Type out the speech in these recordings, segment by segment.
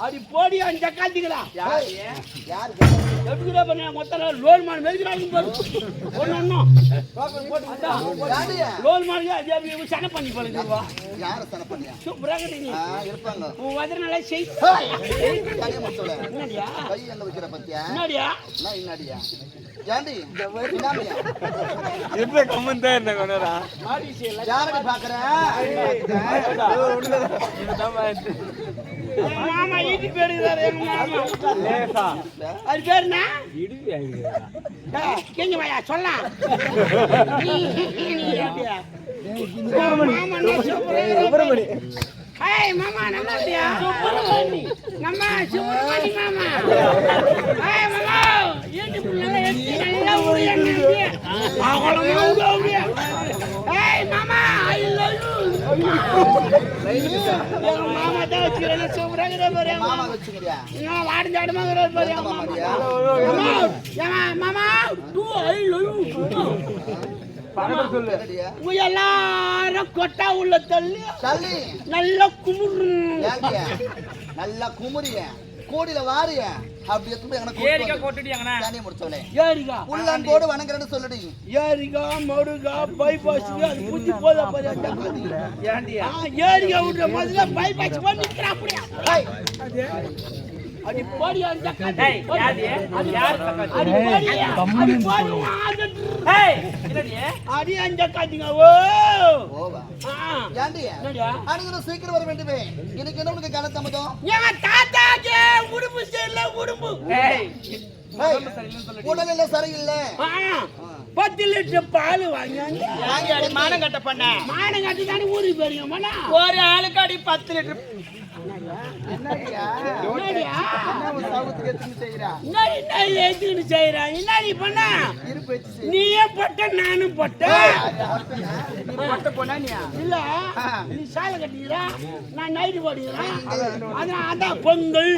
அடி போடி அந்த காட்டிங்களா எப்படி பண்ண மொத்தம் லோன் மான் மெதுக்குறாங்க ஒண்ணு லோன் மான் சன பண்ணி பண்ணுவா யார சன பண்ணியா சூப்பரா நீ இருப்பாங்க உன் வதர நல்லா செய் என்னடியா கை எங்க வைக்கிற பத்தியா என்னடியா நான் என்னடியா ஜாண்டி இந்த வரி நாமியா என்ன கமெண்ட் தான் என்ன கொனரா யாரடி பாக்குற மாமா ஈட்டி பேடுறாரு எங்க மாமா லேசா அது பேர் என்ன இடுவி ஆயிடுடா கேங்க வாயா சொல்லலாம் மாமா நான் சுப்ரமணி ஹாய் மாமா நல்லா இருக்கியா சுப்ரமணி நம்ம சுப்ரமணி மாமா ஹாய் மாமா ஈட்டி புள்ள எட்டி நல்லா ஊறியா ஹாய் மாமா ஐ லவ் யூ மாமா தான் வச்சுக்கிறேன் சூப்பராக பாரு மாமா வச்சுக்கிறியா நான் வாடி ஜாடமாக பாரு மாமா டூ ஐ லவ் யூ எல்லாரும் கொட்டா உள்ள தள்ளி நல்லா குமுறு நல்லா குமுறிய கோடியில வாரிய அப்படி எத்துமே எனக்கு ஏரிகா கொட்டிடியாங்கனா தானே முடிச்சோலே ஏரிகா புள்ளன் போடு வணங்கறன்னு சொல்லுடி ஏரிகா மடுகா பைபாஸ் அது புத்தி போதா பாரு ஏண்டியா ஏரிகா விடுற மாதிரி பைபாஸ் பண்ணி நிக்கற அப்படியே அடி போடி அந்த டேய் யாரு யார் தக்காதி அடி போடி ஏய் என்னடி அடி அந்த காட்டிங்க ஓ ஓவா ஏண்டியா அனுங்க சீக்கிரம் வர வேண்டுமே எனக்கு என்ன உனக்கு கால தாமதம் ஏங்க தாத்தாக்கு உடும்பு சரியில்லை உடும்பு ஏய் உடல்ல சரியில்லை 10 லிட்டர் பால் வாங்கி மானம் கட்ட பண்ண மானம் கட்டி தானே ஊருக்கு போறீங்க மனா ஒரு ஆளுக்கு அடி 10 லிட்டர் என்னடியா என்ன சாவுத்துக்கு எத்தனை செய்றா என்ன ஏத்திட்டு செய்றா என்னடி பண்ண நீயே பட்ட நானும் பட்ட நீ பட்ட போனா நீ இல்ல நீ சாலை கட்டிக்கிறா நான் நைட் போடுகிறேன் அதான் பொங்கல்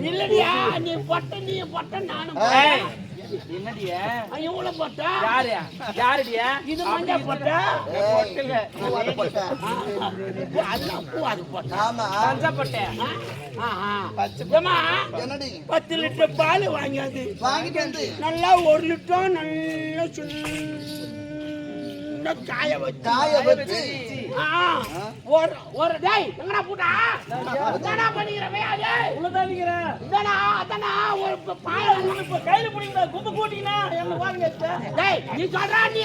இல்லடியா நீ பட்ட நானும் என்னடியா இவ்வளவு போட்டா யாருடியா இது மஞ்ச போட்டா போட்டல அதெல்லாம் பூ அது போட்டா ஆமா மஞ்ச போட்டேன் ஏமா என்னடி 10 லிட்டர் பால் வாங்கியாந்து வாங்கிட்டு வந்து நல்லா 1 லிட்டர் நல்லா காய வச்சு ஒரு டேய் எங்கடா போடா என்னடா பண்ணிக்கிறவே அதே உள்ளதானிங்கற இதனா அதனா ஒரு பாய இப்ப கையில புடிங்க கும்பு போடினா என்ன வாங்க டேய் நீ சொல்றா நீ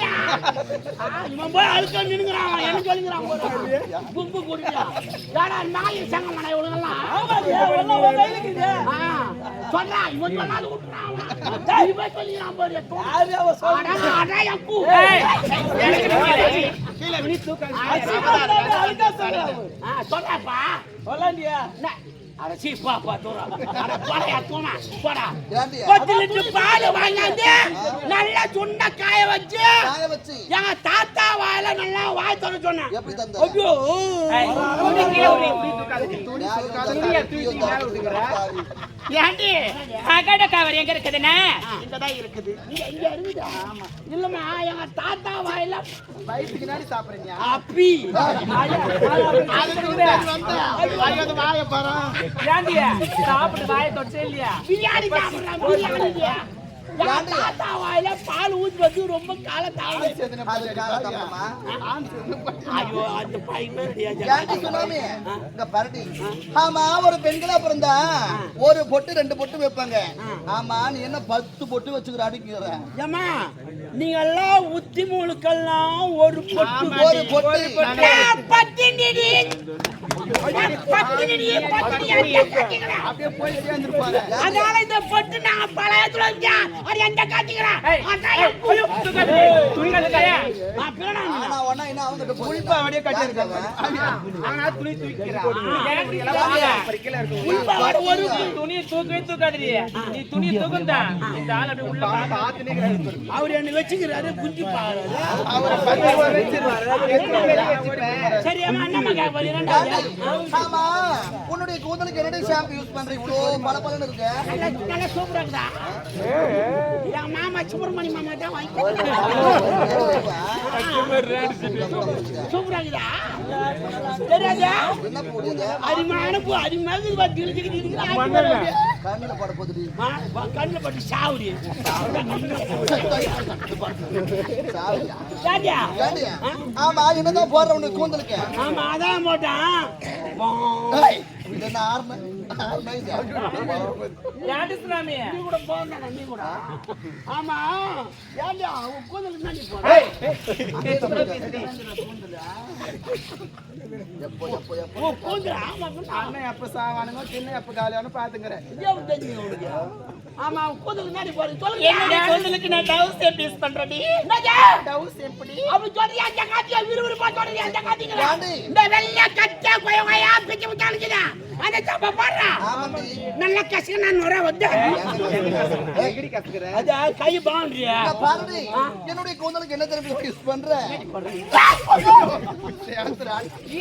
இவன் போய் அழுக்க நின்னுங்கறான் என்ன சொல்லுங்கறான் போற கும்பு போடியா யாரா நாய் சங்கமனை இவங்கலாம் ஆமாடி எல்லாம் ஒரு கையில இருக்குது சொல்றா இவன் சொன்னாலும் விட்டுறான் டேய் போய் சொல்லிறான் போற யாரே அவ சொல்றா அடா யப்பு ஏய் கீழ வினி தூக்க அழுக்க சொல்றப்பா சொல்லண்டியா அட சீப்பா பாத்தோரா அட போடா தூமா போடா 10 லிட்டர் பால் வாங்காந்து நல்லா சுண்ட காய வச்சு எங்க தாத்தா வாயில நல்லா வாய் தர சொன்னேன் எப்படி தந்த ஐயோ ஏண்டி அகட கவர் எங்க இருக்குதுன்னா இங்கதான் இருக்குது இங்க இருக்குதா ஆமா இல்லம்மா எங்க தாத்தா வாயில வயித்துக்கு நாடி சாப்பிடுறீங்க அப்பி அது வாய பாரு ஏண்டி சாப்பிட்டு வாயை தொட்டே இல்லையா பிரியாணி சாப்பிடுறான் பிரியாணி என் தாத்தா வாயில பால் ஊத்தி வந்து ரொம்ப காலத்தாவே அது காலத்தாமா ஐயோ அந்த பையன் ஏன்டி சுனாமி இங்க பரடி ஆமா ஒரு பெண்களா பிறந்தா ஒரு பொட்டு ரெண்டு பொட்டு வைப்பாங்க ஆமா நீ என்ன 10 பொட்டு வச்சுக்கிற அடிக்கிற ஏமா நீங்க எல்லாம் உத்தி முழுக்கெல்லாம் ஒரு பொட்டு ஒரு பொட்டு பத்தினிடி அப்படியே போய் சேர்ந்துருப்பாரு அதனால இந்த பொட்டு நாங்க பழையத்துல வச்சோம் அது எந்த காட்டிக்கிறேன் ஆனா ஒண்ணா என்ன அவங்க புளிப்பா அப்படியே கட்டி இருக்காங்க ஆனா துணி தூக்கிக்கிறான் ஒரு துணி தூக்கவே தூக்காதீ நீ துணி தூக்குந்தா இந்த ஆள் அப்படியே உள்ள பாத்துனே அவர் என்ன வச்சுக்கிறாரு குஞ்சு பாரு அவரை பத்தி வச்சிருவாரு சரி அம்மா அண்ணம்மா கேட்பாரு இரண்டாவது ஆமா உன்னுடைய கூந்தலுக்கு என்னடி ஷாம்பு யூஸ் பண்ற இவ்ளோ பளபளன்னு இருக்கு நல்லா சூப்பரா இருக்குதா என் மாமா சுப்பிரமணி மாமா தான் வாங்கி சூப்பரா இருக்குதா தெரியாதா என்ன போடுங்க அருமையான பூ அருமையாக கண்ணுல பட போகுது கண்ணில் பட்டு சாவுடி ஆமா என்னதான் போடுற உனக்கு கூந்தலுக்கு ஆமா அதான் போட்டான் இது யாரு சுனாமி நீ கூட போனா நீ கூட ஆமா ஏன்டா உன் கூந்தலுக்கு என்ன நீ போற எப்போ எப்போ எப்போ உன் கூந்தல் ஆமா அண்ணன் எப்ப சாவானுங்க சின்ன எப்ப காலியானு பாத்துக்கிறேன் இது தெரியும் உனக்கு ஆமா உன் கூந்தலுக்கு என்ன நீ போற சொல்லுங்க என்னோட கூந்தலுக்கு நான் டவுஸ் யூஸ் பண்றேன் டவுஸ் எப்படி அப்படி சொல்றியா அந்த காத்தியா விறுவிறுப்பா சொல்றியா அந்த காத்திங்களா ஏண்டி? இந்த வெள்ளை கச்சா கொயவையா பிச்சு விட்டானுக்குதா அந்த சாப்பா போடுறா ஆமாண்டி நல்ல கசக்கு நான் நுர வந்து எங்கடி கத்துக்கிற அது கை பாண்டியா இங்க பாருடி என்னுடைய கூந்தலுக்கு என்ன தெரியும் யூஸ் பண்ற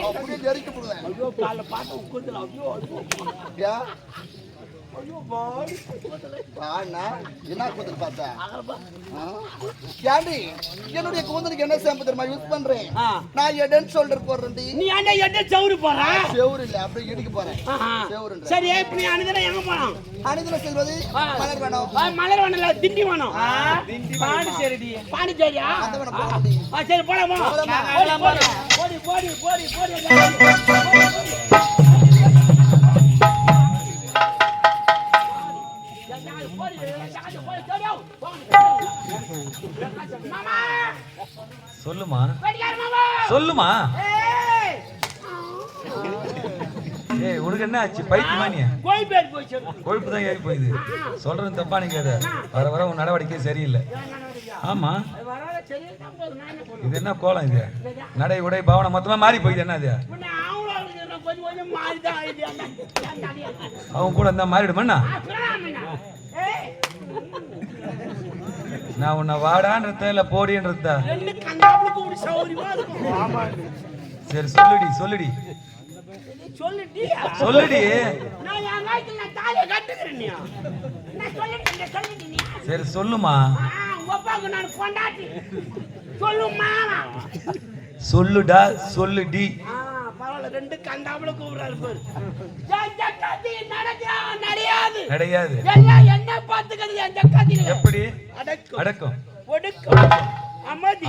அப்படியே ஜெரிக்க போடுவேன் ஐயோ கால பார்த்து உட்கார்ந்து ஐயோ யா ஐயோ பாடி பாண்ணா என்ன கூந்தல் பார்த்தா ஏண்டி என்னுடைய கூந்தலுக்கு என்ன ஷாம்பு தெரியுமா யூஸ் பண்றேன் நான் ஹெட் ஷோல்டர் போடுறேன்டி நீ ஆண்டா எட்ட சவுறு போற செவுரு இல்ல அப்படியே இடிக்க போறேன் செவுருன்ற சரி இப்ப நீ அனுதன எங்க போறோம் அணிதுல செல்வது மலர் வேணும் மலர் வேணல திண்டி வேணும் பாண்டிச்சேரிடி பாண்டிச்சேரியா அந்த வேணும் போடி சரி போலாமா போடி போடி போடி போடி சொல்லுமா சொல்லுமா ஏய் உனக்கு என்ன ஆச்சு பைத்தியமா நீ கோயில் பேர் போச்சு கொழுப்பு தான் ஏறி போயிது சொல்றது தப்பா நிக்காத வர வர உன் நடவடிக்கை சரியில்லை ஆமா இது என்ன கோலம் இது நடை உடை பாவனை மொத்தமா மாறி போயிது என்ன அது அவன் கூட இருந்தா மாறிடுமாண்ணா நான் உன்னை வாடான்றத இல்ல போடின்றதா சரி சொல்லுடி சொல்லுடி சொல்லுடி சரி சொல்லுமா சொல்லுடா சொல்லுடி ரெண்டு கண்டாமல கூப்பிடுறாரு பாரு கிடையாது என்ன பாத்துக்கிறது அந்த கதி எப்படி அடக்கம் அமைதி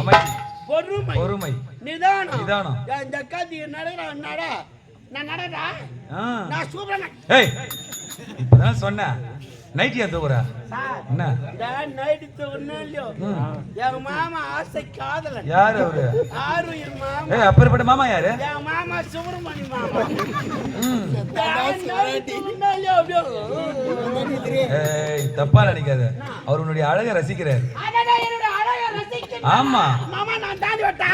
பொறுமை நிதானம் நிதானம் இந்த கதி நடடா நான் நடடா நான் சூப்பரா ஏய் இப்பதான் சொன்ன நைட்டியா தூக்குறா என்ன நைட்டு தூக்குறேன் இல்லையோ என் மாமா ஆசை காதலன் யாரு அவரு ஆறுயிர் மாமா ஏய் அப்பேற்பட்ட மாமா யாரு என் மாமா சுப்பிரமணி மாமா ஏய் தப்பா நினைக்காத அவர் உன்னுடைய அழகை ரசிக்கிறார் ஆமா மாமா நான் தாண்டி விட்டா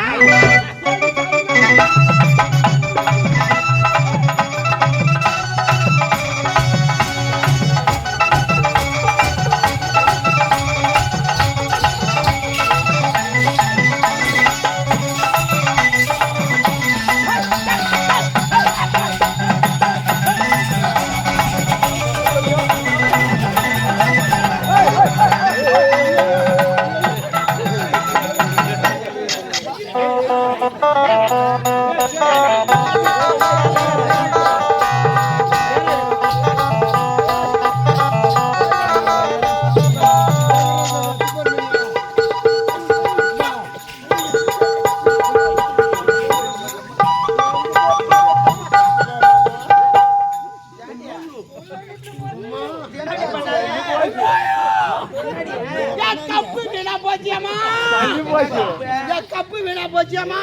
சரியா போச்சியாமா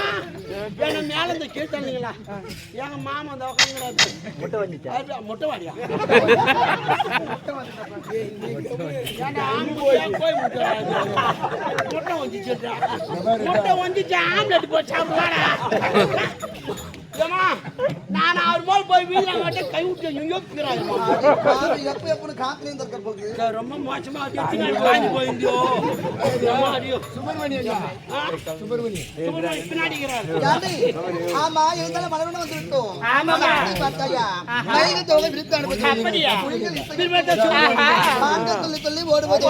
என்ன மேல இந்த கீழ்த்தண்ணீங்களா எங்க மாமா அந்த உட்காந்து முட்டை வந்துச்சு முட்டை வாடியா முட்டை வந்துச்சு ஆம்லெட் போட்டு சாப்பிடுவாடா நான் அவர் போல் போய் வீட்டுல மாட்டேன் கை விட்டு எப்ப எப்பன்னு காக்கலையும் தக்க போகுது ரொம்ப மோசமா வாங்கி போயிருந்தியோ ஆமா இருந்தாலும் மலர்னு வந்து விட்டோம் பார்த்தாயா மைக தொகை விருத்து அனுப்பி சொல்லி சொல்லி ஓடுவது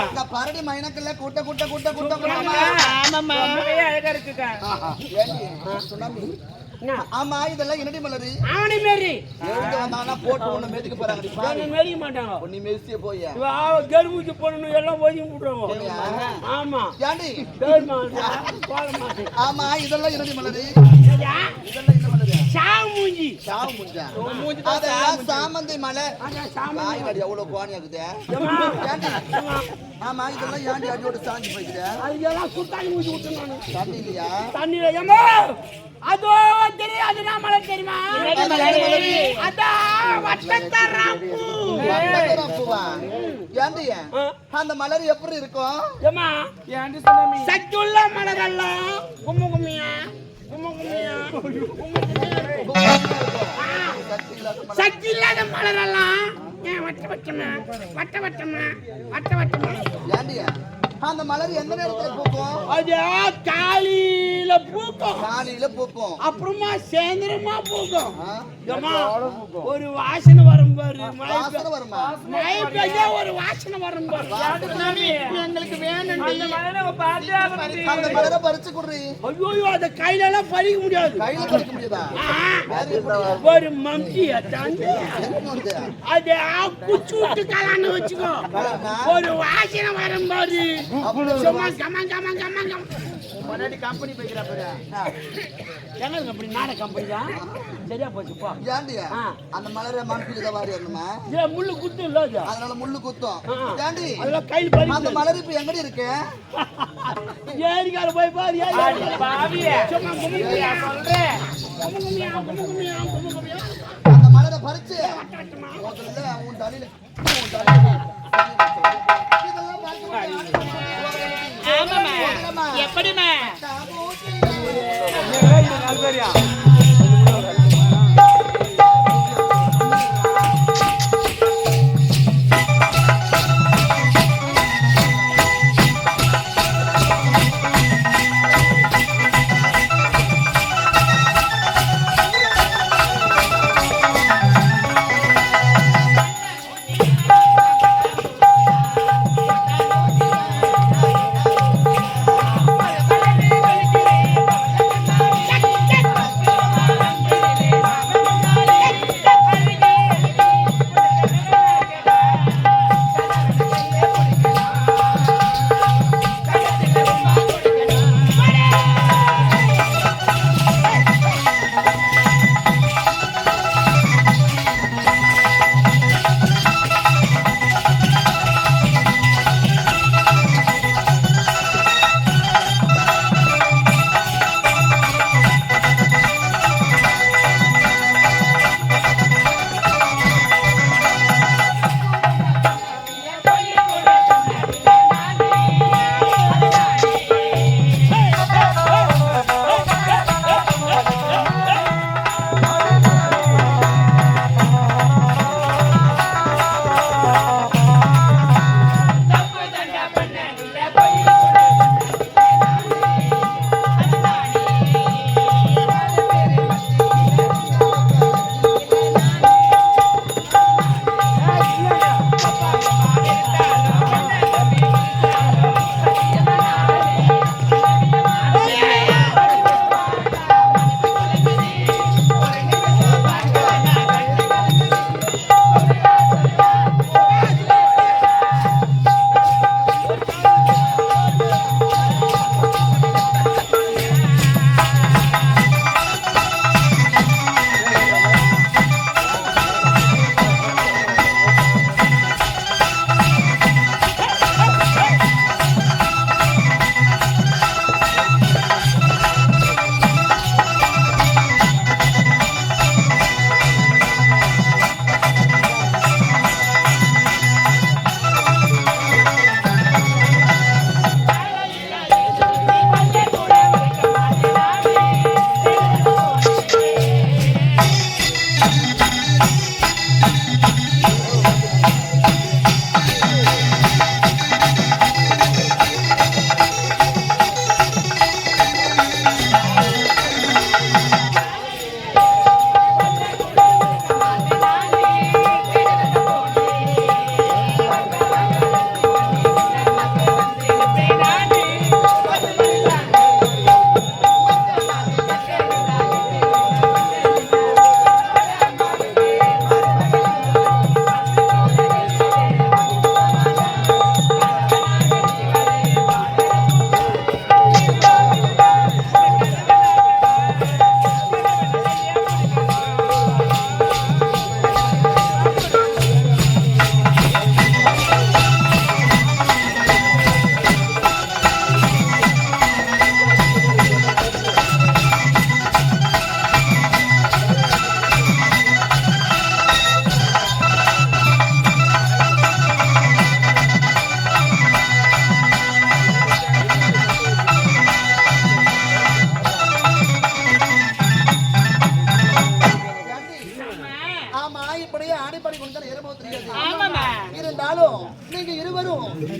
இந்த பரடி மைனக்கல்ல கூட்ட கூட்ட கூட்ட கூட்ட ஆமாம்மா அழகா இருக்குக்கா சுனாமி ஆமா இதெல்லாம் என்னடி மலரு ஆவணி மேரி எழுந்து வந்தாங்கன்னா போட்டு ஒண்ணு மேதிக்க போறாங்க மேடிக்க மாட்டாங்க நீ மெதிச்சியே போய் கருவுக்கு போடணும் எல்லாம் ஒதுங்கி விட்டுருவோம் ஆமா ஏண்டி ஆமா இதெல்லாம் என்னடி மலரு இதெல்லாம் என்ன மலரு சாமூஞ்சி சாமந்தி மலை எவ்வளவு கோணியாக்குது ஆமா இதெல்லாம் ஏண்டி அடியோட சாஞ்சி போய்க்குது அதெல்லாம் சுத்தாணி ஊற்றி விட்டுருவாங்க தண்ணி இல்லையா தண்ணியில ஏமா அதோ தெரியும் அது நம்மள தெரியுமா அதான் வட்டத்தரம்பூவா ஏண்டி அந்த மலர் எப்படி இருக்கும் ஏமா சத்துள்ள மலரெல்லாம் கும்மு கும்மியா கும்மு கும்மியா சக்தி இல்லாத மலரெல்லாம் வட்ட வட்டமா வட்ட வட்டமா வட்ட வட்டமா ஏண்டியா அந்த மலர் எந்த நேரத்துல பூக்கும் அது காலையில பூக்கும் காலையில பூக்கும் அப்புறமா சேந்திரமா பூக்கும் ஒரு வாசனை வரும் பாரு வாசனை வருமா மழை ஒரு வாசனை வரும் பாரு எங்களுக்கு வேணும் அந்த மலரை பறிச்சு குடுறி ஐயோ அத கையில எல்லாம் பறிக்க முடியாது கையில பறிக்க முடியாதா ஒரு மம்மிய தாண்டி அது குச்சி விட்டு கலான்னு வச்சுக்கோ ஒரு வாசனை வரும் பாரு சும்மா கமன் கமன் கமன் கமன் முன்னாடி கம்பெனி போய்க்கிறா பாரு எங்க கம்பெனி நாட கம்பெனி தான் சரியா போச்சு போ ஏண்டியா அந்த மலரை மம்பில வாரி வரணுமா ஏ முள்ளு குத்து இல்ல அதனால முள்ளு குத்தும் ஏண்டி அதெல்லாம் கையில் பறி அந்த மலர் இப்ப எங்கடி இருக்கு ஏரிகால போய் பாரு ஏரி பாவியே சும்மா கும்மியா சொல்றேன் கும்மியா அந்த மலரை பறிச்சு முதல்ல உன் தலையில ஆமாம்மா எப்படிமா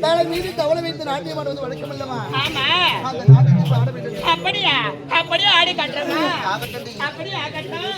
தலை மீது தவளை வைத்து நாட்டியம் ஆடுவது வழக்கம் இல்லமா? ஆமா. அந்த நாட்டியத்தை இப்ப ஆட வேண்டும். அப்படியா? அப்படியே ஆடி காட்டுறமா? ஆகட்டும். அப்படியே ஆகட்டும்.